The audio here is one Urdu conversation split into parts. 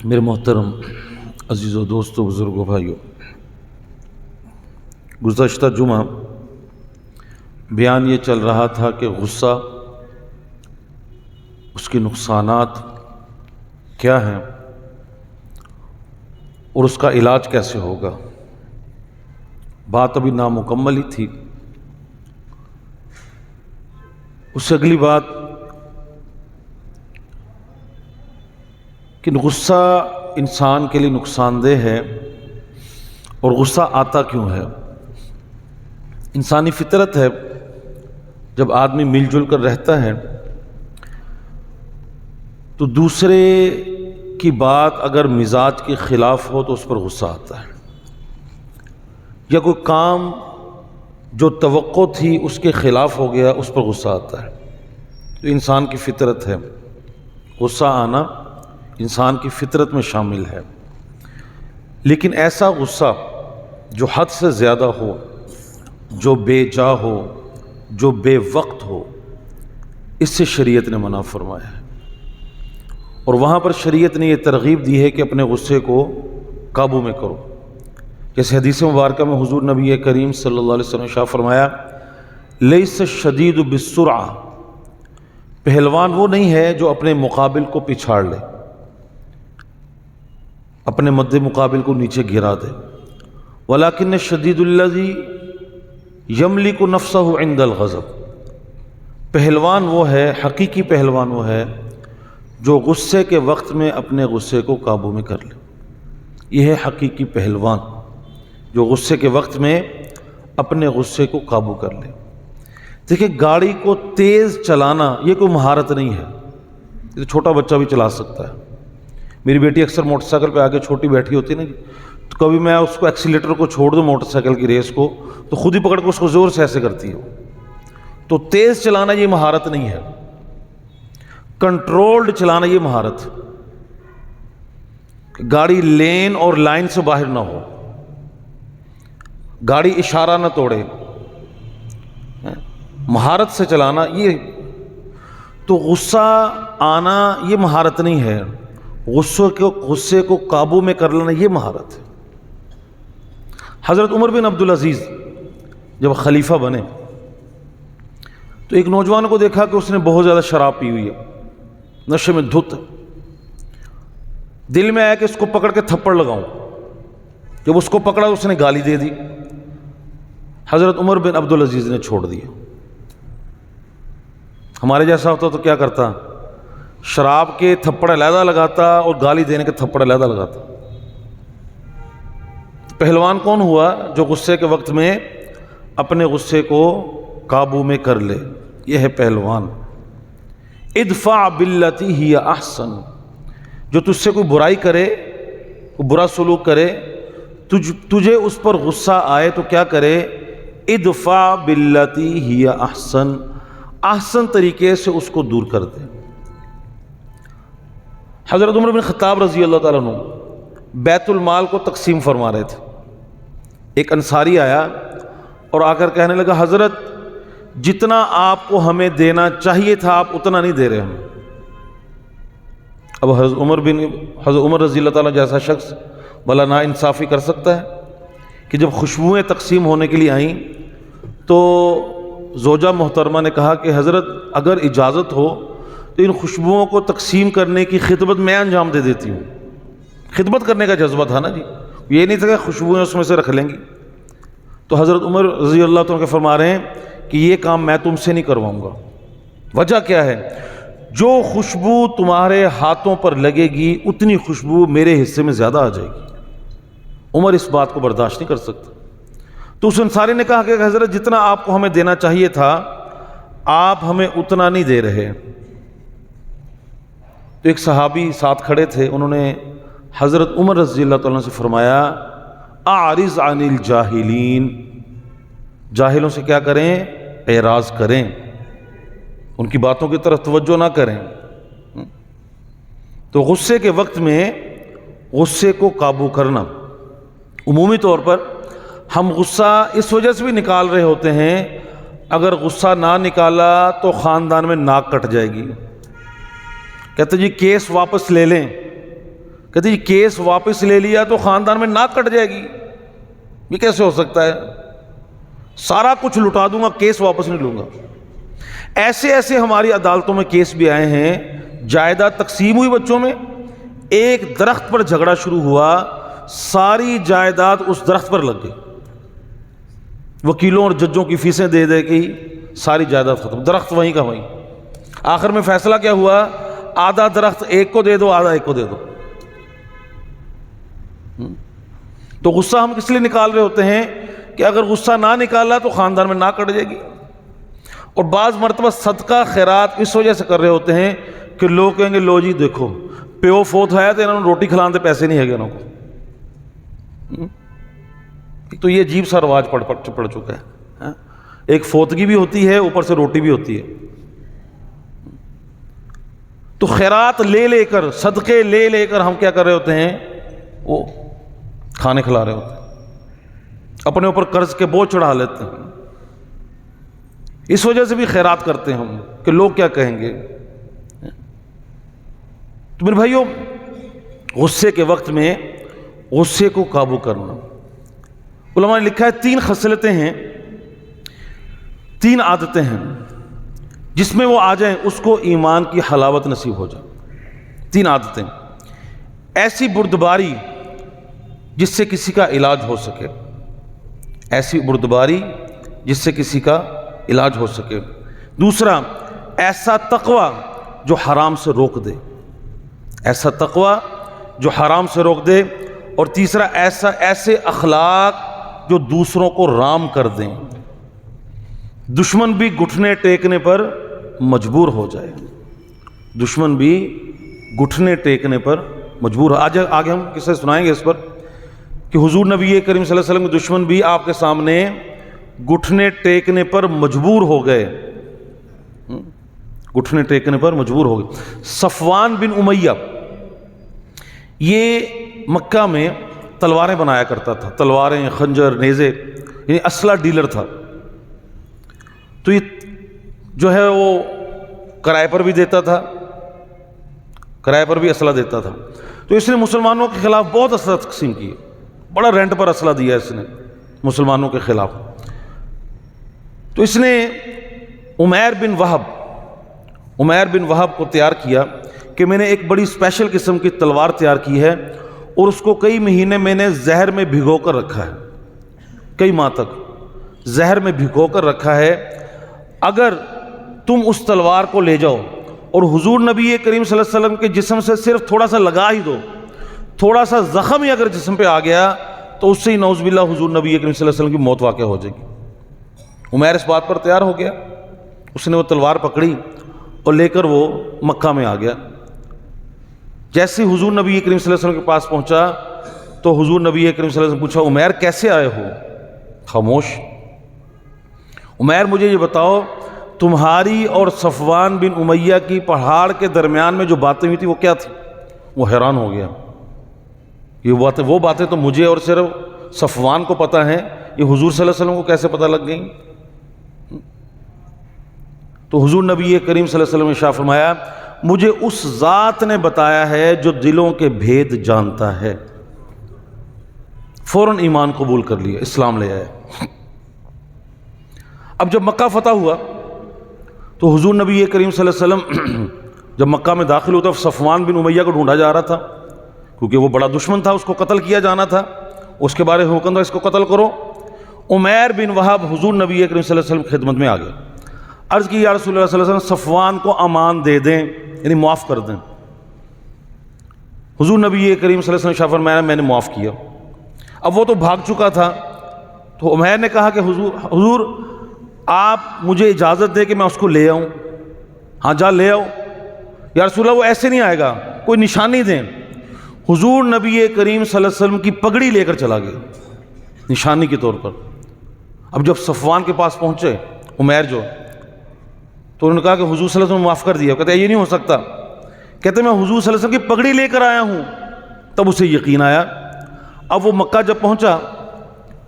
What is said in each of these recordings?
میرے محترم عزیزوں، دوستوں، بزرگوں، بھائیوں، گزشتہ جمعہ بیان یہ چل رہا تھا کہ غصہ، اس کے نقصانات کیا ہیں اور اس کا علاج کیسے ہوگا۔ بات ابھی نامکمل ہی تھی۔ اس سے اگلی بات کہ غصہ انسان کے لیے نقصان دہ ہے اور غصہ آتا کیوں ہے۔ انسانی فطرت ہے، جب آدمی مل جل کر رہتا ہے تو دوسرے کی بات اگر مزاج کے خلاف ہو تو اس پر غصہ آتا ہے، یا کوئی کام جو توقع تھی اس کے خلاف ہو گیا اس پر غصہ آتا ہے۔ تو انسان کی فطرت ہے، غصہ آنا انسان کی فطرت میں شامل ہے۔ لیکن ایسا غصہ جو حد سے زیادہ ہو، جو بے جا ہو، جو بے وقت ہو، اس سے شریعت نے منع فرمایا ہے، اور وہاں پر شریعت نے یہ ترغیب دی ہے کہ اپنے غصے کو قابو میں کرو۔ جیسے حدیث مبارکہ میں حضور نبی کریم صلی اللہ علیہ وسلم نے شاہ فرمایا، لیس الشدید بالسرعہ، پہلوان وہ نہیں ہے جو اپنے مقابل کو پچھاڑ لے، اپنے مد مقابل کو نیچے گرا دے، ولیکن الشدید الذی یملک نفسہ عند الغضب، پہلوان وہ ہے، حقیقی پہلوان وہ ہے جو غصے کے وقت میں اپنے غصے کو قابو میں کر لے۔ یہ ہے حقیقی پہلوان، جو غصے کے وقت میں اپنے غصے کو قابو کر لے۔ دیکھیں، گاڑی کو تیز چلانا یہ کوئی مہارت نہیں ہے، یہ تو چھوٹا بچہ بھی چلا سکتا ہے۔ میری بیٹی اکثر موٹر سائیکل پہ آگے چھوٹی بیٹھی ہوتی ہے نا، تو کبھی میں اس کو ایکسیلیٹر کو چھوڑ دوں موٹر سائیکل کی ریس کو تو خود ہی پکڑ کے اس کو زور سے ایسے کرتی ہے۔ تو تیز چلانا یہ مہارت نہیں ہے، کنٹرولڈ چلانا یہ مہارت ہے۔ گاڑی لین اور لائن سے باہر نہ ہو، گاڑی اشارہ نہ توڑے، مہارت سے چلانا یہ۔ تو غصہ آنا یہ مہارت نہیں ہے، غصے کو قابو میں کر لینا یہ مہارت ہے۔ حضرت عمر بن عبدالعزیز جب خلیفہ بنے تو ایک نوجوان کو دیکھا کہ اس نے بہت زیادہ شراب پی ہوئی ہے، نشے میں دھت۔ دل میں آیا کہ اس کو پکڑ کے تھپڑ لگاؤں۔ جب اس کو پکڑا اس نے گالی دے دی، حضرت عمر بن عبدالعزیز نے چھوڑ دیا۔ ہمارے جیسا ہوتا تو کیا کرتا؟ شراب کے تھپڑ علیحدہ لگاتا اور گالی دینے کے تھپڑ علیحدہ لگاتا۔ پہلوان کون ہوا؟ جو غصے کے وقت میں اپنے غصے کو قابو میں کر لے، یہ ہے پہلوان۔ ادفع باللتی ہی احسن، جو تجھ سے کوئی برائی کرے، کوئی برا سلوک کرے، تجھے اس پر غصہ آئے تو کیا کرے؟ ادفع باللتی ہی احسن، احسن طریقے سے اس کو دور کر دے۔ حضرت عمر بن خطاب رضی اللہ تعالیٰ عنہ بیت المال کو تقسیم فرما رہے تھے۔ ایک انصاری آیا اور آ کر کہنے لگا، حضرت جتنا آپ کو ہمیں دینا چاہیے تھا آپ اتنا نہیں دے رہے ہمیں۔ اب حضرت عمر رضی اللہ تعالیٰ جیسا شخص بھلا نا انصافی کر سکتا ہے کہ جب خوشبوئیں تقسیم ہونے کے لیے آئیں تو زوجہ محترمہ نے کہا کہ حضرت اگر اجازت ہو تو ان خوشبوؤں کو تقسیم کرنے کی خدمت میں انجام دے دیتی ہوں۔ خدمت کرنے کا جذبہ تھا نا جی، یہ نہیں تھا کہ خوشبوئیں اس میں سے رکھ لیں گی۔ تو حضرت عمر رضی اللہ عنہ کے فرما رہے ہیں کہ یہ کام میں تم سے نہیں کرواؤں گا۔ وجہ کیا ہے؟ جو خوشبو تمہارے ہاتھوں پر لگے گی اتنی خوشبو میرے حصے میں زیادہ آ جائے گی۔ عمر اس بات کو برداشت نہیں کر سکتا۔ تو اس انصاری نے کہا کہ حضرت جتنا آپ کو ہمیں دینا چاہیے تھا آپ ہمیں اتنا نہیں دے رہے۔ تو ایک صحابی ساتھ کھڑے تھے، انہوں نے حضرت عمر رضی اللہ تعالیٰ سے فرمایا، اعرض عن الجاہلین، جاہلوں سے کیا کریں؟ اعراض کریں، ان کی باتوں کی طرف توجہ نہ کریں۔ تو غصے کے وقت میں غصے کو قابو کرنا، عمومی طور پر ہم غصہ اس وجہ سے بھی نکال رہے ہوتے ہیں، اگر غصہ نہ نکالا تو خاندان میں ناک کٹ جائے گی۔ کہتے جی کیس واپس لے لیں، کہتے جی کیس واپس لے لیا تو خاندان میں ناک کٹ جائے گی، یہ کیسے ہو سکتا ہے؟ سارا کچھ لٹا دوں گا، کیس واپس نہیں لوں گا۔ ایسے ایسے ہماری عدالتوں میں کیس بھی آئے ہیں، جائیداد تقسیم ہوئی بچوں میں، ایک درخت پر جھگڑا شروع ہوا، ساری جائیداد اس درخت پر لگ گئی، وکیلوں اور ججوں کی فیسیں دے دے کے ساری جائیداد ختم، درخت وہیں کا وہیں۔ آخر میں فیصلہ کیا ہوا؟ آدھا درخت ایک کو دے دو، آدھا ایک کو دے دو۔ تو غصہ ہم کس لیے نکال رہے ہوتے ہیں کہ اگر غصہ نہ نکالا تو خاندان میں نہ کٹ جائے گی۔ اور بعض مرتبہ صدقہ خیرات اس وجہ سے کر رہے ہوتے ہیں کہ لوگ کہیں گے لو جی دیکھو پیو فوت ہے تو انہوں نے روٹی کھلانے دے پیسے نہیں ہے انہوں کو۔ تو یہ عجیب سا رواج پڑ چکا ہے، ایک فوتگی بھی ہوتی ہے، اوپر سے روٹی بھی ہوتی ہے۔ تو خیرات لے لے کر، صدقے لے لے کر ہم کیا کر رہے ہوتے ہیں؟ وہ کھانے کھلا رہے ہوتے ہیں، اپنے اوپر قرض کے بوجھ چڑھا لیتے ہیں۔ اس وجہ سے بھی خیرات کرتے ہیں ہم کہ لوگ کیا کہیں گے۔ تو میرے بھائیو، غصے کے وقت میں غصے کو قابو کرنا، علماء نے لکھا ہے 3 خصلتیں ہیں، 3 عادتیں ہیں، جس میں وہ آ جائیں اس کو ایمان کی حلاوت نصیب ہو جائے۔ 3 عادتیں، ایسی بردباری جس سے کسی کا علاج ہو سکے، ایسی بردباری جس سے کسی کا علاج ہو سکے۔ دوسرا، ایسا تقوی جو حرام سے روک دے، ایسا تقوی جو حرام سے روک دے۔ اور تیسرا، ایسے اخلاق جو دوسروں کو رام کر دیں، دشمن بھی گھٹنے ٹیکنے پر مجبور ہو جائے، دشمن بھی گھٹنے ٹیکنے پر مجبور ہو۔ آگے ہم قصے سنائیں گے اس پر کہ حضور نبی کریم صلی اللہ علیہ وسلم کے دشمن بھی آپ کے سامنے گھٹنے ٹیکنے پر مجبور ہو گئے، گھٹنے ٹیکنے پر مجبور ہو گئے۔ صفوان بن امیہ یہ مکہ میں تلواریں بنایا کرتا تھا، تلواریں، خنجر، نیزے، یعنی اسلحہ ڈیلر تھا۔ تو یہ جو ہے وہ کرائے پر بھی دیتا تھا، کرائے پر بھی اسلحہ دیتا تھا۔ تو اس نے مسلمانوں کے خلاف بہت اسلحہ تقسیم کی، بڑا رینٹ پر اسلحہ دیا اس نے مسلمانوں کے خلاف۔ تو اس نے عمیر بن وہب کو تیار کیا کہ میں نے ایک بڑی اسپیشل قسم کی تلوار تیار کی ہے اور اس کو کئی مہینے میں نے زہر میں بھگو کر رکھا ہے، کئی ماہ تک زہر میں بھگو کر رکھا ہے۔ اگر تم اس تلوار کو لے جاؤ اور حضور نبی کریم صلی اللہ علیہ وسلم کے جسم سے صرف تھوڑا سا لگا ہی دو، تھوڑا سا زخم ہی اگر جسم پہ آ گیا تو اس سے ہی نعوذ باللہ حضور نبی کریم صلی اللہ علیہ وسلم کی موت واقع ہو جائے گی۔ عمیر اس بات پر تیار ہو گیا، اس نے وہ تلوار پکڑی اور لے کر وہ مکہ میں آ گیا۔ جیسے حضور نبی کریم صلی اللہ علیہ وسلم کے پاس پہنچا تو حضور نبی کریم صلی اللہ علیہ وسلم پوچھا عمیر کیسے آئے ہو؟ خاموش۔ عمیر مجھے یہ بتاؤ تمہاری اور صفوان بن امیہ کی پہاڑ کے درمیان میں جو باتیں ہوئی تھی وہ کیا تھی؟ وہ حیران ہو گیا، وہ باتیں تو مجھے اور صرف صفوان کو پتہ ہیں، یہ حضور صلی اللہ علیہ وسلم کو کیسے پتہ لگ گئیں؟ تو حضور نبی کریم صلی اللہ علیہ وسلم نے ارشاد فرمایا مجھے اس ذات نے بتایا ہے جو دلوں کے بھید جانتا ہے۔ فوراً ایمان قبول کر لیا، اسلام لے آیا۔ اب جب مکہ فتح ہوا تو حضور نبی کریم صلی اللہ علیہ وسلم جب مکہ میں داخل ہوتا صفوان بن امیہ کو ڈھونڈا جا رہا تھا کیونکہ وہ بڑا دشمن تھا، اس کو قتل کیا جانا تھا، اس کے بارے میں حکم تھا اس کو قتل کرو۔ عمیر بن وہب حضور نبی کریم صلی اللہ علیہ وسلم کی خدمت میں آ گئے، عرض کی یا رسول اللہ صلی اللہ علیہ وسلم صفوان کو امان دے دیں، یعنی معاف کر دیں۔ حضور نبی کریم صلی اللہ علیہ وسلم فرمایا میں نے معاف کیا۔ اب وہ تو بھاگ چکا تھا، تو عمیر نے کہا کہ حضور آپ مجھے اجازت دے کہ میں اس کو لے آؤں۔ ہاں جا لے آؤ۔ یا رسول اللہ وہ ایسے نہیں آئے گا، کوئی نشانی دیں۔ حضور نبی کریم صلی اللہ علیہ وسلم کی پگڑی لے کر چلا گیا نشانی کے طور پر۔ اب جب صفوان کے پاس پہنچے عمیر جو، تو انہوں نے کہا کہ حضور صلی اللہ علیہ وسلم معاف کر دیا۔ کہتے ہیں یہ نہیں ہو سکتا، کہتے میں حضور صلی اللہ علیہ وسلم کی پگڑی لے کر آیا ہوں۔ تب اسے یقین آیا۔ اب وہ مکہ جب پہنچا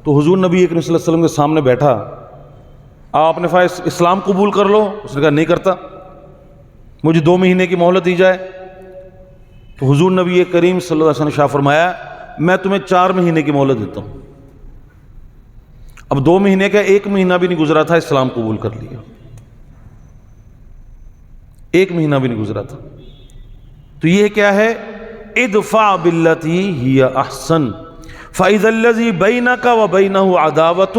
تو حضور نبی کریم صلی اللہ علیہ وسلم کے سامنے بیٹھا، آپ نے فرمایا اسلام قبول کر لو۔ اس نے کہا نہیں کرتا، مجھے 2 مہینے کی مہلت دی جائے۔ تو حضور نبی کریم صلی اللہ علیہ وسلم نے شاہ فرمایا میں تمہیں 4 مہینے کی مہلت دیتا ہوں. اب 2 مہینے کا 1 مہینہ بھی نہیں گزرا تھا اسلام قبول کر لیا. 1 مہینہ بھی نہیں گزرا تھا. تو یہ کیا ہے؟ ادفع باللتی ہی احسن فاذا الذی بینک وبینہ عداوۃ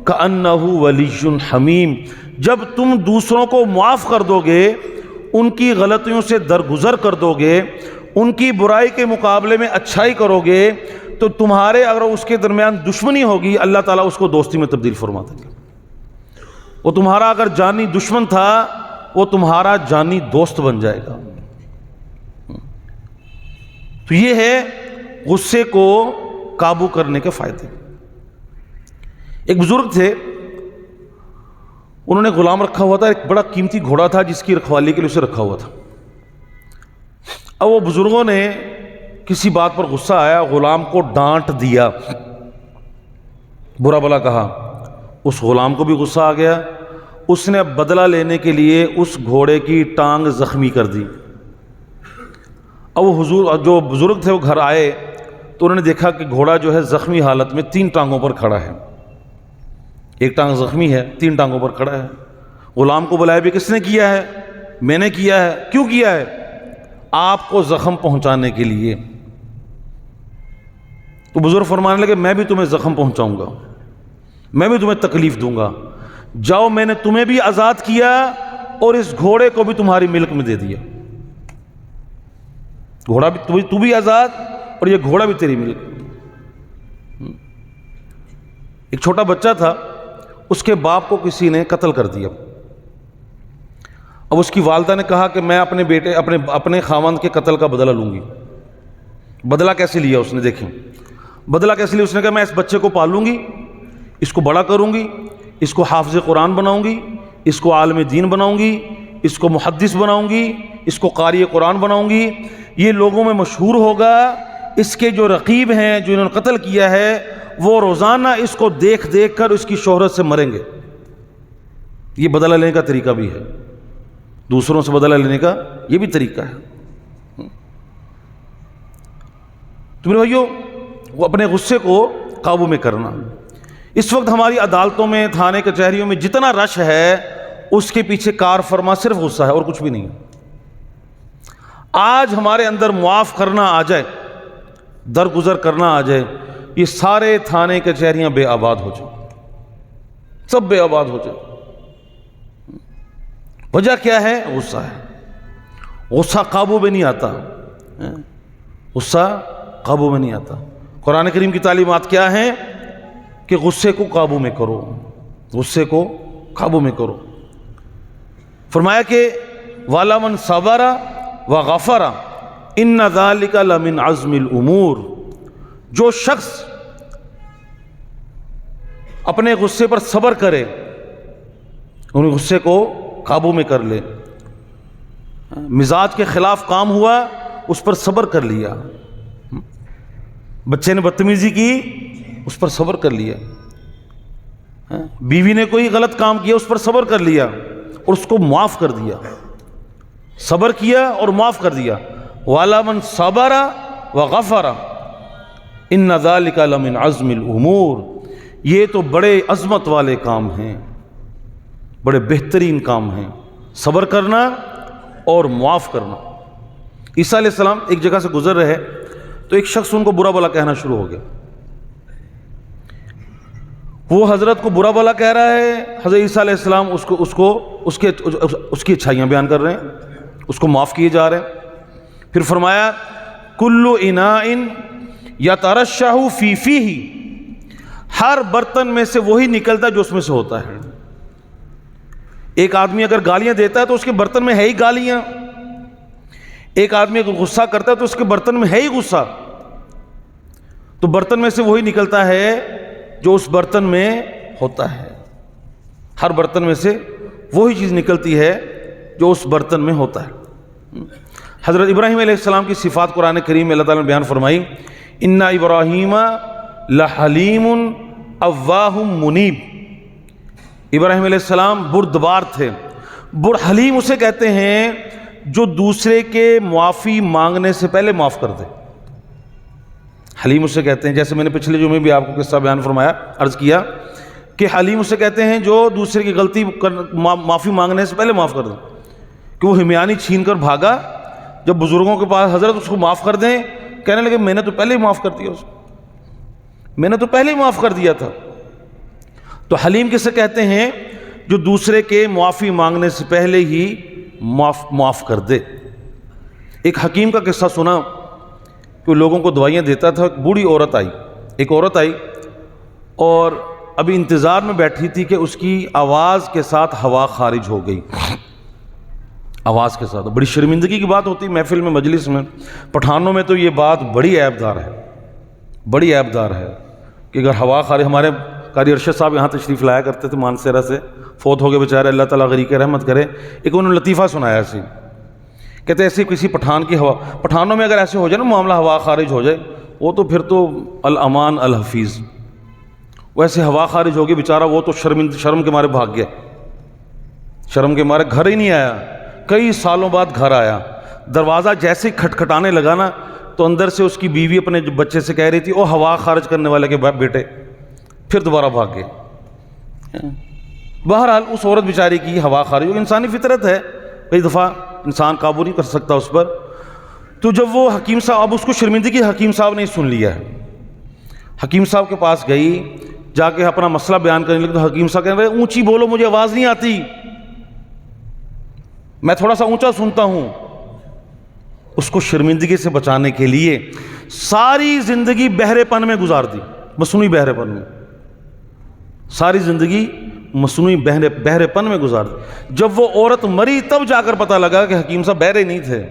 کأنہ ولی حمیم. جب تم دوسروں کو معاف کر دو گے، ان کی غلطیوں سے درگزر کر دو گے، ان کی برائی کے مقابلے میں اچھائی کرو گے، تو تمہارے اگر اس کے درمیان دشمنی ہوگی اللہ تعالیٰ اس کو دوستی میں تبدیل فرما دے گا. وہ تمہارا اگر جانی دشمن تھا وہ تمہارا جانی دوست بن جائے گا. تو یہ ہے غصے کو قابو کرنے کے فائدے. ایک بزرگ تھے، انہوں نے غلام رکھا ہوا تھا، ایک بڑا قیمتی گھوڑا تھا جس کی رکھوالی کے لیے اسے رکھا ہوا تھا. اب وہ بزرگوں نے کسی بات پر غصہ آیا، غلام کو ڈانٹ دیا، برا بلا کہا. اس غلام کو بھی غصہ آ گیا، اس نے اب بدلہ لینے کے لیے اس گھوڑے کی ٹانگ زخمی کر دی. اب وہ حضور جو بزرگ تھے وہ گھر آئے تو انہوں نے دیکھا کہ گھوڑا جو ہے زخمی حالت میں 3 ٹانگوں پر کھڑا ہے. ایک ٹانگ زخمی ہے، 3 ٹانگوں پر کھڑا ہے. غلام کو بلایا بھی کس نے کیا ہے؟ میں نے کیا ہے. کیوں کیا ہے؟ آپ کو زخم پہنچانے کے لیے. تو بزرگ فرمانے لگے میں بھی تمہیں زخم پہنچاؤں گا، میں بھی تمہیں تکلیف دوں گا. جاؤ، میں نے تمہیں بھی آزاد کیا اور اس گھوڑے کو بھی تمہاری ملک میں دے دیا. گھوڑا بھی تو بھی آزاد اور یہ گھوڑا بھی تیری ملک. ایک چھوٹا بچہ تھا، اس کے باپ کو کسی نے قتل کر دیا. اب اس کی والدہ نے کہا کہ میں اپنے بیٹے اپنے خاوند کے قتل کا بدلہ لوں گی. بدلہ کیسے لیا اس نے؟ دیکھیں بدلہ کیسے لیا. اس نے کہا میں اس بچے کو پالوں گی، اس کو بڑا کروں گی، اس کو حافظ قرآن بناؤں گی، اس کو عالم دین بناؤں گی، اس کو محدث بناؤں گی، اس کو قاری قرآن بناؤں گی. یہ لوگوں میں مشہور ہوگا. اس کے جو رقیب ہیں جو انہوں نے قتل کیا ہے وہ روزانہ اس کو دیکھ دیکھ کر اس کی شہرت سے مریں گے. یہ بدلہ لینے کا طریقہ بھی ہے، دوسروں سے بدلہ لینے کا یہ بھی طریقہ ہے. تو میرے بھائیو، وہ اپنے غصے کو قابو میں کرنا. اس وقت ہماری عدالتوں میں، تھانے کچہریوں میں جتنا رش ہے اس کے پیچھے کار فرما صرف غصہ ہے اور کچھ بھی نہیں. آج ہمارے اندر معاف کرنا آ جائے، درگزر کرنا آ جائے، یہ سارے تھانے کچہریاں بے آباد ہو جائیں، سب بے آباد ہو جائے. وجہ کیا ہے؟ غصہ ہے. غصہ قابو میں نہیں آتا، غصہ قابو میں نہیں آتا. قرآن کریم کی تعلیمات کیا ہیں کہ غصے کو قابو میں کرو، غصے کو قابو میں کرو. فرمایا کہ والا من صبر وغفر ان ذلک لمن عزم الامور. جو شخص اپنے غصے پر صبر کرے، ان غصے کو قابو میں کر لے، مزاج کے خلاف کام ہوا اس پر صبر کر لیا، بچے نے بدتمیزی کی اس پر صبر کر لیا، بیوی نے کوئی غلط کام کیا اس پر صبر کر لیا اور اس کو معاف کر دیا. صبر کیا اور معاف کر دیا. والا من صبر وغفر ان ذلک لمن عزم الامور. یہ تو بڑے عظمت والے کام ہیں، بڑے بہترین کام ہیں، صبر کرنا اور معاف کرنا. عیسیٰ علیہ السلام ایک جگہ سے گزر رہے تو ایک شخص ان کو برا بھلا کہنا شروع ہو گیا. وہ حضرت کو برا بھلا کہہ رہا ہے، حضرت عیسیٰ علیہ السلام اس کی اچھائیاں بیان کر رہے ہیں، اس کو معاف کیے جا رہے ہیں. پھر فرمایا کل اناء یترشح فی فیہ. ہر برتن میں سے وہی نکلتا ہے جو اس میں سے ہوتا ہے. ایک آدمی اگر گالیاں دیتا ہے تو اس کے برتن میں ہے ہی گالیاں. ایک آدمی اگر غصہ کرتا ہے تو اس کے برتن میں ہے ہی غصہ. تو برتن میں سے وہی نکلتا ہے جو اس برتن میں ہوتا ہے. ہر برتن میں سے وہی چیز نکلتی ہے جو اس برتن میں ہوتا ہے. حضرت ابراہیم علیہ السلام کی صفات قرآن کریم میں اللہ تعالیٰ نے بیان فرمائی، اِنَّ ابراہیم لحلیم اواہ منیب. ابراہیم علیہ السلام بردبار تھے. حلیم اسے کہتے ہیں جو دوسرے کے معافی مانگنے سے پہلے معاف کر دے. حلیم اسے کہتے ہیں، جیسے میں نے پچھلے جمعے بھی آپ کو قصہ بیان فرمایا، عرض کیا کہ حلیم اسے کہتے ہیں جو دوسرے کی غلطی معافی مانگنے سے پہلے معاف کر دیں. کہ وہ ہمیانی چھین کر بھاگا، جب بزرگوں کے پاس حضرت اس کو معاف کر دیں، کہنے لگے میں نے تو پہلے ہی معاف کر دیا، اس کو میں نے تو پہلے ہی معاف کر دیا تھا. تو حلیم کسے کہتے ہیں؟ جو دوسرے کے معافی مانگنے سے پہلے ہی معاف کر دے. ایک حکیم کا قصہ سنا کہ لوگوں کو دوائیاں دیتا تھا. ایک بوڑھی عورت آئی اور ابھی انتظار میں بیٹھی تھی کہ اس کی آواز کے ساتھ ہوا خارج ہو گئی. آواز کے ساتھ بڑی شرمندگی کی بات ہوتی محفل میں، مجلس میں. پٹھانوں میں تو یہ بات بڑی عیب دار ہے کہ اگر ہوا خارج. ہمارے قاری ارشد صاحب یہاں تشریف لایا کرتے تھے مانسیرہ سے، فوت ہو گئے بیچارے، اللہ تعالیٰ غریق رحمت کرے. ایک انہوں نے لطیفہ سنایا ایسے، کہتے ایسے کسی پٹھان کی ہوا، پٹھانوں میں اگر ایسے ہو جائے نا معاملہ، ہوا خارج ہو جائے، وہ تو پھر تو الامان الحفیظ. ویسے ہوا خارج ہوگی بیچارہ، وہ تو شرم کے مارے بھاگ گیا، شرم کے مارے گھر ہی نہیں آیا. کئی سالوں بعد گھر آیا، دروازہ جیسے کھٹکھٹانے لگا نا تو اندر سے اس کی بیوی اپنے بچے سے کہہ رہی تھی، او ہوا خارج کرنے والے کے بیٹے، پھر دوبارہ بھاگ گئے. بہرحال اس عورت بیچاری کی ہوا خارج ہوگی. انسانی فطرت ہے، کئی دفعہ انسان قابو نہیں کر سکتا اس پر. تو جب وہ حکیم صاحب، اب اس کو شرمندگی حکیم صاحب نے سن لیا ہے، حکیم صاحب کے پاس گئی، جا کے اپنا مسئلہ بیان کرنے لگے. تو حکیم صاحب کہنے لگے اونچی بولو، مجھے آواز نہیں آتی، میں تھوڑا سا اونچا سنتا ہوں. اس کو شرمندگی سے بچانے کے لیے ساری زندگی بہرے پن میں گزار دی، مصنوعی بہرے پن میں، ساری زندگی مصنوعی بہرے پن میں گزار دی. جب وہ عورت مری تب جا کر پتہ لگا کہ حکیم صاحب بہرے نہیں تھے،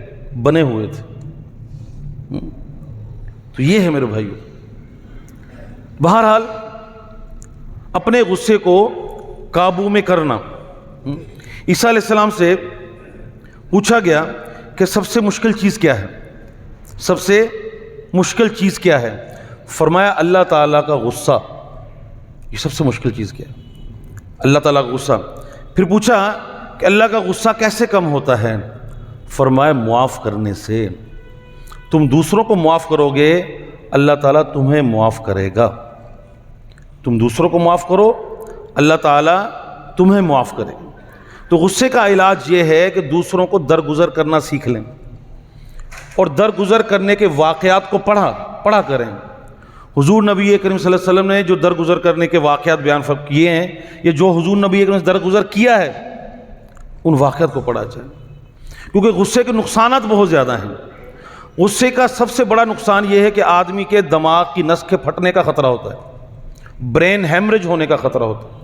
بنے ہوئے تھے. تو یہ ہے میرے بھائیو. بہرحال اپنے غصے کو قابو میں کرنا. عیسیٰ علیہ السلام سے پوچھا گیا کہ سب سے مشکل چیز کیا ہے؟ سب سے مشکل چیز کیا ہے؟ فرمایا اللہ تعالیٰ کا غصہ. یہ سب سے مشکل چیز کیا ہے؟ اللہ تعالیٰ کا غصہ. پھر پوچھا کہ اللہ کا غصہ کیسے کم ہوتا ہے؟ فرمایا معاف کرنے سے. تم دوسروں کو معاف کرو گے، اللہ تعالیٰ تمہیں معاف کرے گا. تم دوسروں کو معاف کرو، اللہ تعالیٰ تمہیں معاف کرے گا. تو غصے کا علاج یہ ہے کہ دوسروں کو درگزر کرنا سیکھ لیں، اور درگزر کرنے کے واقعات کو پڑھا کریں. حضور نبی کریم صلی اللہ علیہ وسلم نے جو درگزر کرنے کے واقعات بیان کیے ہیں، یہ جو حضور نبی کریم نے درگزر کیا ہے ان واقعات کو پڑھا جائے. کیونکہ غصے کے نقصانات بہت زیادہ ہیں. غصے کا سب سے بڑا نقصان یہ ہے کہ آدمی کے دماغ کی نس کے پھٹنے کا خطرہ ہوتا ہے، برین ہیمریج ہونے کا خطرہ ہوتا ہے.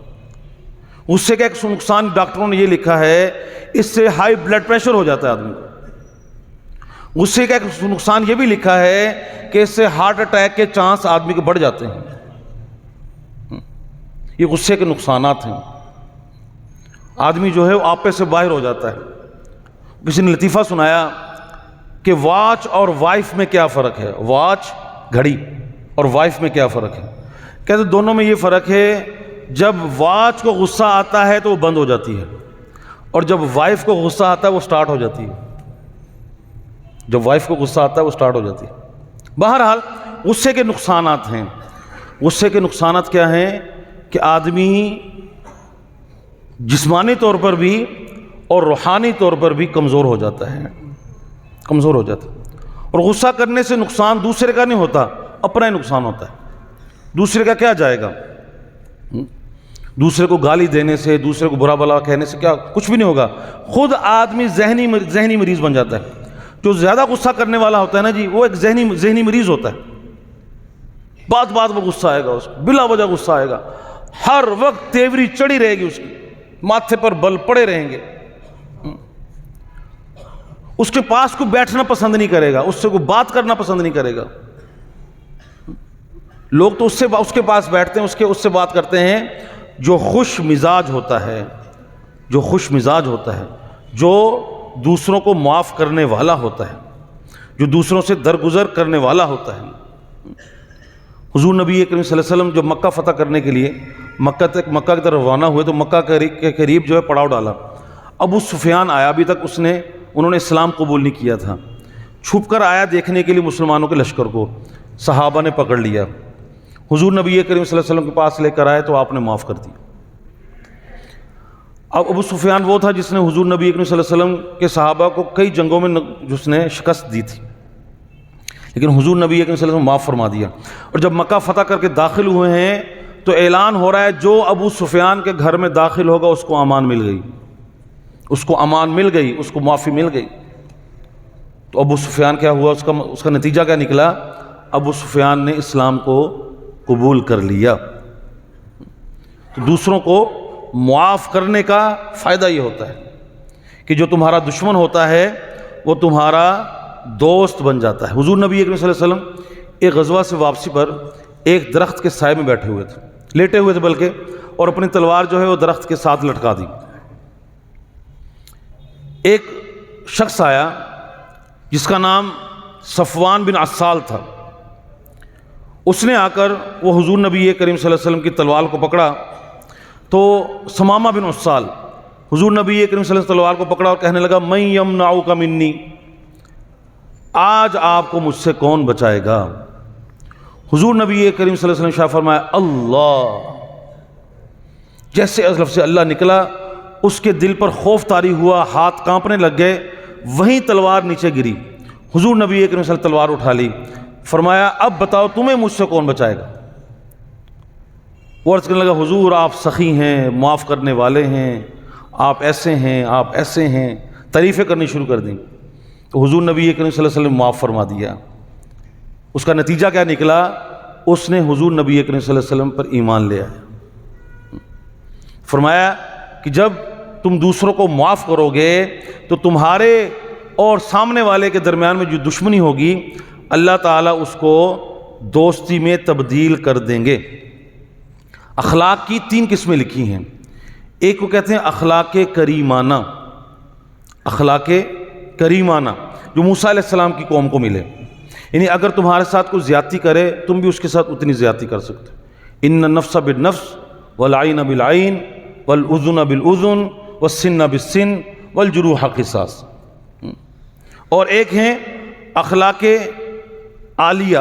غصے کا ایک نقصان ڈاکٹروں نے یہ لکھا ہے، اس سے ہائی بلڈ پریشر ہو جاتا ہے آدمی کو. غصے کا ایک نقصان یہ بھی لکھا ہے کہ اس سے ہارٹ اٹیک کے چانس آدمی کے بڑھ جاتے ہیں. یہ غصے کے نقصانات ہیں. آدمی جو ہے وہ آپے سے باہر ہو جاتا ہے. کسی نے لطیفہ سنایا کہ واچ اور وائف میں کیا فرق ہے؟ واچ گھڑی اور وائف میں کیا فرق ہے؟ کہتے دونوں میں یہ فرق ہے، جب واچ کو غصہ آتا ہے تو وہ بند ہو جاتی ہے، اور جب وائف کو غصہ آتا ہے وہ سٹارٹ ہو جاتی ہے. جب وائف کو غصہ آتا ہے وہ سٹارٹ ہو جاتی ہے. بہرحال غصے کے نقصانات ہیں. غصے کے نقصانات کیا ہیں؟ کہ آدمی جسمانی طور پر بھی اور روحانی طور پر بھی کمزور ہو جاتا ہے، کمزور ہو جاتا ہے. اور غصہ کرنے سے نقصان دوسرے کا نہیں ہوتا، اپنا ہی نقصان ہوتا ہے. دوسرے کا کیا جائے گا؟ دوسرے کو گالی دینے سے، دوسرے کو برا بلا کہنے سے کیا کچھ بھی نہیں ہوگا. خود آدمی ذہنی مریض بن جاتا ہے. جو زیادہ غصہ کرنے والا ہوتا ہے نا جی، وہ ایک ذہنی مریض ہوتا ہے. بات میں غصہ آئے گا، اس کو بلا وجہ غصہ آئے گا، ہر وقت تیوری چڑھی رہے گی، اس کی ماتھے پر بل پڑے رہیں گے. اس کے پاس کو بیٹھنا پسند نہیں کرے گا، اس سے کوئی بات کرنا پسند نہیں کرے گا. لوگ تو اس کے پاس بیٹھتے ہیں، اس سے بات کرتے ہیں جو خوش مزاج ہوتا ہے، جو خوش مزاج ہوتا ہے، جو دوسروں کو معاف کرنے والا ہوتا ہے، جو دوسروں سے درگزر کرنے والا ہوتا ہے. حضور نبی کریم صلی اللہ علیہ وسلم جو مکہ فتح کرنے کے لیے مکہ کی طرف روانہ ہوئے تو مکہ کے قریب جو ہے پڑاؤ ڈالا. ابو سفیان آیا، ابھی تک اس نے انہوں نے اسلام قبول نہیں کیا تھا، چھپ کر آیا دیکھنے کے لیے مسلمانوں کے لشکر کو، صحابہ نے پکڑ لیا، حضور نبی کریم صلی اللہ علیہ وسلم کے پاس لے کر آئے تو آپ نے معاف کر دیا۔ اب ابو سفیان وہ تھا جس نے حضور نبی کریم صلی اللہ علیہ وسلم کے صحابہ کو کئی جنگوں میں جس نے شکست دی تھی، لیکن حضور نبی کریم صلی اللہ علیہ وسلم معاف فرما دیا۔ اور جب مکہ فتح کر کے داخل ہوئے ہیں تو اعلان ہو رہا ہے جو ابو سفیان کے گھر میں داخل ہوگا اس کو امان مل گئی، اس کو امان مل گئی، اس کو معافی مل گئی۔ تو ابو سفیان کیا ہوا، اس کا نتیجہ کیا نکلا؟ ابو سفیان نے اسلام کو قبول کر لیا۔ تو دوسروں کو معاف کرنے کا فائدہ یہ ہوتا ہے کہ جو تمہارا دشمن ہوتا ہے وہ تمہارا دوست بن جاتا ہے۔ حضور نبی اکرم صلی اللہ علیہ وسلم ایک غزوہ سے واپسی پر ایک درخت کے سائے میں بیٹھے ہوئے تھے، لیٹے ہوئے تھے بلکہ، اور اپنی تلوار جو ہے وہ درخت کے ساتھ لٹکا دی۔ ایک شخص آیا جس کا نام صفوان بن عسال تھا، اس نے آ کر وہ حضور نبی کریم صلی اللہ علیہ وسلم کی تلوار کو پکڑا تو ثمامہ بن عسال حضور نبی کریم صلی اللہ علیہ وسلم تلوار کو پکڑا اور کہنے لگا من یمنعک منی، آج آپ کو مجھ سے کون بچائے گا؟ حضور نبی کریم صلی اللہ علیہ وسلم شاہ فرمایا اللہ، جیسے از لفظ اللہ نکلا اس کے دل پر خوف طاری ہوا، ہاتھ کانپنے لگ گئے، وہیں تلوار نیچے گری۔ حضور نبی کریم صلی اللہ علیہ وسلم تلوار اٹھا لی، فرمایا اب بتاؤ تمہیں مجھ سے کون بچائے گا؟ وہ عرض کرنے لگا حضور آپ سخی ہیں، معاف کرنے والے ہیں، آپ ایسے ہیں، آپ ایسے ہیں، تعریفیں کرنی شروع کر دیں۔ تو حضور نبی کریم صلی اللہ علیہ وسلم معاف فرما دیا۔ اس کا نتیجہ کیا نکلا؟ اس نے حضور نبی کریم صلی اللہ علیہ وسلم پر ایمان لے آیا۔ فرمایا کہ جب تم دوسروں کو معاف کرو گے تو تمہارے اور سامنے والے کے درمیان میں جو دشمنی ہوگی اللہ تعالیٰ اس کو دوستی میں تبدیل کر دیں گے۔ اخلاق کی 3 قسمیں لکھی ہیں، ایک کو کہتے ہیں اخلاق کریمانہ، اخلاق کریمانہ جو موسیٰ علیہ السلام کی قوم کو ملے، یعنی اگر تمہارے ساتھ کوئی زیادتی کرے تم بھی اس کے ساتھ اتنی زیادتی کر سکتے۔ ان النفس بالنفس والعین بالعین والاذن بالاذن والسن بالسن والجروح قصاص۔ اور ایک ہیں اخلاق عالیہ،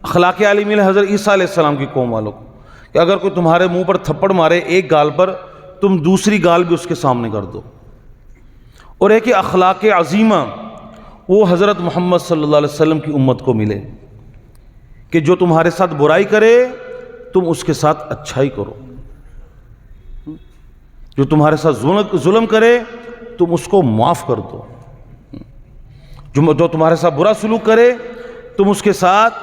اخلاق عالیہ ملے حضرت عیسیٰ علیہ السلام کی قوم والوں کو، کہ اگر کوئی تمہارے منہ پر تھپڑ مارے ایک گال پر، تم دوسری گال بھی اس کے سامنے کر دو۔ اور ایک اخلاق عظیمہ، وہ حضرت محمد صلی اللہ علیہ وسلم کی امت کو ملے کہ جو تمہارے ساتھ برائی کرے تم اس کے ساتھ اچھائی کرو، جو تمہارے ساتھ ظلم کرے تم اس کو معاف کر دو، جو تمہارے ساتھ برا سلوک کرے تم اس کے ساتھ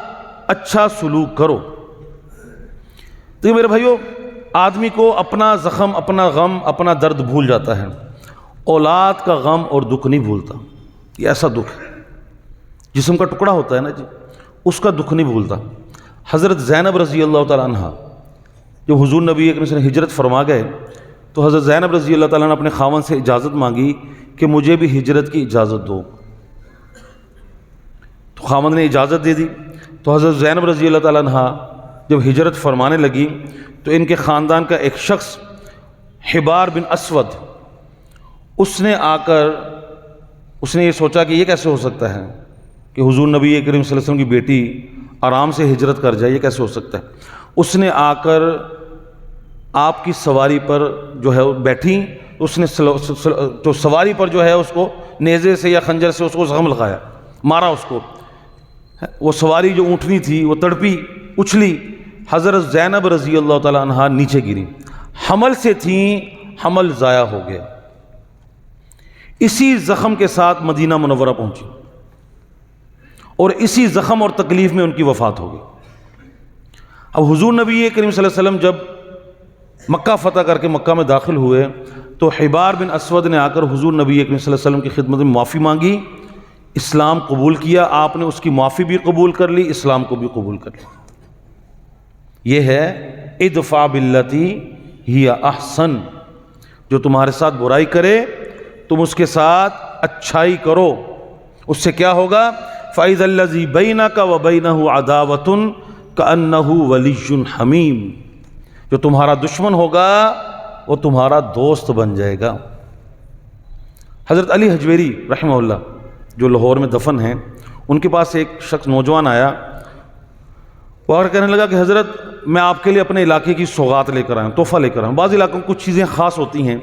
اچھا سلوک کرو۔ تو میرے بھائیو، آدمی کو اپنا زخم، اپنا غم، اپنا درد بھول جاتا ہے، اولاد کا غم اور دکھ نہیں بھولتا۔ یہ ایسا دکھ ہے، جسم کا ٹکڑا ہوتا ہے نا جی، اس کا دکھ نہیں بھولتا۔ حضرت زینب رضی اللہ تعالیٰ عنہ جب حضور نبی اکرم صلی اللہ علیہ وسلم ہجرت فرما گئے تو حضرت زینب رضی اللہ تعالیٰ عنہ اپنے خاوند سے اجازت مانگی کہ مجھے بھی ہجرت کی اجازت دو، تو خاوند نے اجازت دے دی۔ تو حضرت زینب رضی اللہ تعالیٰ عنہ جب ہجرت فرمانے لگی تو ان کے خاندان کا ایک شخص حبار بن اسود، اس نے آ کر اس نے یہ سوچا کہ یہ کیسے ہو سکتا ہے کہ حضور نبی کریم صلی اللہ علیہ وسلم کی بیٹی آرام سے ہجرت کر جائے، یہ کیسے ہو سکتا ہے؟ اس نے آ کر آپ کی سواری پر جو ہے بیٹھی، اس نے تو سواری پر جو ہے اس کو نیزے سے یا خنجر سے اس کو زخم لگایا، مارا اس کو۔ وہ سواری جو اونٹنی تھی وہ تڑپی، اچھلی، حضرت زینب رضی اللہ تعالیٰ عنہ نیچے گری، حمل سے تھیں، حمل ضائع ہو گیا۔ اسی زخم کے ساتھ مدینہ منورہ پہنچی اور اسی زخم اور تکلیف میں ان کی وفات ہو گئی۔ اب حضور نبی کریم صلی اللہ علیہ وسلم جب مکہ فتح کر کے مکہ میں داخل ہوئے تو حبار بن اسود نے آ کر حضور نبی کریم صلی اللہ علیہ وسلم کی خدمت میں معافی مانگی، اسلام قبول کیا، آپ نے اس کی معافی بھی قبول کر لی، اسلام کو بھی قبول کر لی۔ یہ ہے ادفع باللتی ہی احسن، جو تمہارے ساتھ برائی کرے تم اس کے ساتھ اچھائی کرو، اس سے کیا ہوگا؟ فَإِذَا الَّذِي بَيْنَكَ وَبَيْنَهُ عَدَاوَةٌ كَأَنَّهُ وَلِيٌّ حَمِيمٌ، جو تمہارا دشمن ہوگا وہ تمہارا دوست بن جائے گا۔ حضرت علی حجویری رحمہ اللہ جو لاہور میں دفن ہیں، ان کے پاس ایک شخص نوجوان آیا، وہ آ کر کہنے لگا کہ حضرت میں آپ کے لیے اپنے علاقے کی سوغات لے کر آیا ہوں، تحفہ لے کر آیا ہوں۔ بعض علاقوں میں کچھ چیزیں خاص ہوتی ہیں،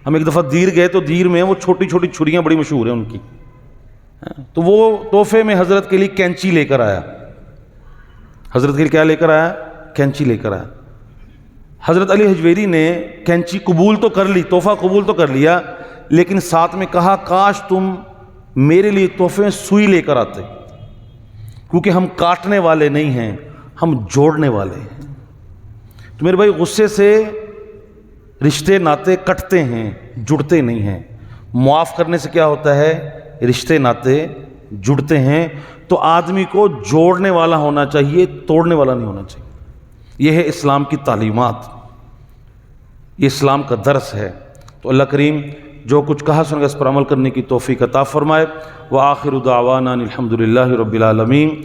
ہم ایک دفعہ دیر گئے تو دیر میں وہ چھوٹی چھوٹی چھریاں بڑی مشہور ہیں ان کی، تو وہ تحفے میں حضرت کے لیے کینچی لے کر آیا۔ حضرت کے لیے کیا لے کر آیا؟ کینچی لے کر آیا۔ حضرت علی حجویری نے کینچی قبول تو کر لی، تحفہ قبول تو کر لیا، لیکن ساتھ میں کہا کاش تم میرے لیے تحفے میں سوئی لے کر آتے، کیونکہ ہم کاٹنے والے نہیں ہیں، ہم جوڑنے والے ہیں۔ تو میرے بھائی، غصے سے رشتے ناتے کٹتے ہیں، جڑتے نہیں ہیں۔ معاف کرنے سے کیا ہوتا ہے؟ رشتے ناتے جڑتے ہیں۔ تو آدمی کو جوڑنے والا ہونا چاہیے، توڑنے والا نہیں ہونا چاہیے۔ یہ ہے اسلام کی تعلیمات، یہ اسلام کا درس ہے۔ تو اللہ کریم جو کچھ کہا سن گا اس پر عمل کرنے کی توفیق عطا فرمائے۔ وآخر دعوانا الحمد للہ رب العالمین۔